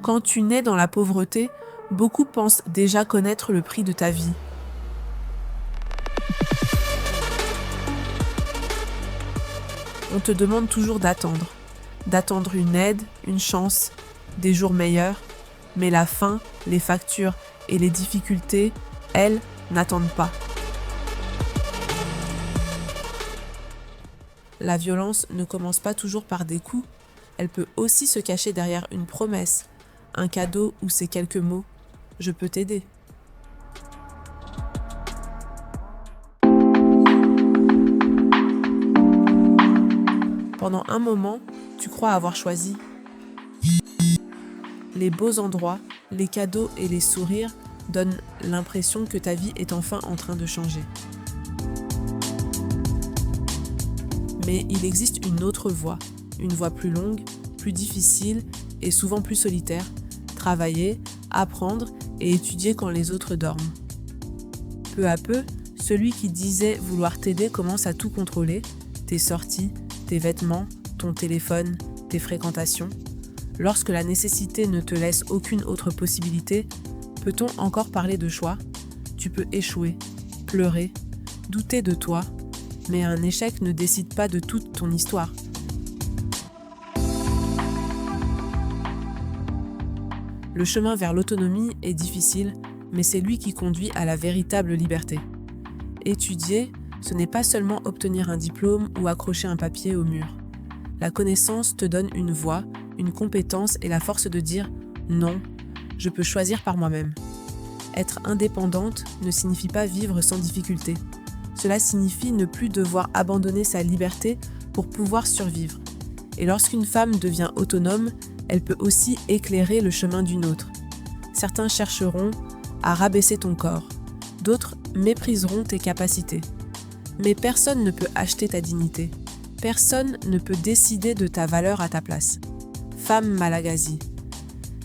Quand tu nais dans la pauvreté, beaucoup pensent déjà connaître le prix de ta vie. On te demande toujours d'attendre une aide, une chance, des jours meilleurs, mais la faim, les factures et les difficultés, elles, n'attendent pas. La violence ne commence pas toujours par des coups, elle peut aussi se cacher derrière une promesse, un cadeau ou ces quelques mots « Je peux t'aider ». Pendant un moment, tu crois avoir choisi. Les beaux endroits, les cadeaux et les sourires donnent l'impression que ta vie est enfin en train de changer. Mais il existe une autre voie, une voie plus longue, plus difficile et souvent plus solitaire. Travailler, apprendre et étudier quand les autres dorment. Peu à peu, celui qui disait vouloir t'aider commence à tout contrôler, tes sorties, tes vêtements, ton téléphone, tes fréquentations. Lorsque la nécessité ne te laisse aucune autre possibilité, peut-on encore parler de choix ? Tu peux échouer, pleurer, douter de toi, mais un échec ne décide pas de toute ton histoire. Le chemin vers l'autonomie est difficile, mais c'est lui qui conduit à la véritable liberté. Étudier, ce n'est pas seulement obtenir un diplôme ou accrocher un papier au mur. La connaissance te donne une voix, une compétence et la force de dire « non, je peux choisir par moi-même ». Être indépendante ne signifie pas vivre sans difficulté. Cela signifie ne plus devoir abandonner sa liberté pour pouvoir survivre. Et lorsqu'une femme devient autonome, elle peut aussi éclairer le chemin d'une autre. Certains chercheront à rabaisser ton corps, d'autres mépriseront tes capacités. Mais personne ne peut acheter ta dignité. Personne ne peut décider de ta valeur à ta place. Femme Malagasy,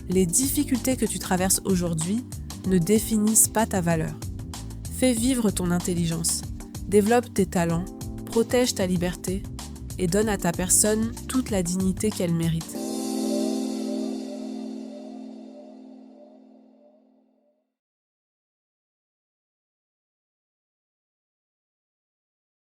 les difficultés que tu traverses aujourd'hui ne définissent pas ta valeur. Fais vivre ton intelligence, développe tes talents, protège ta liberté et donne à ta personne toute la dignité qu'elle mérite.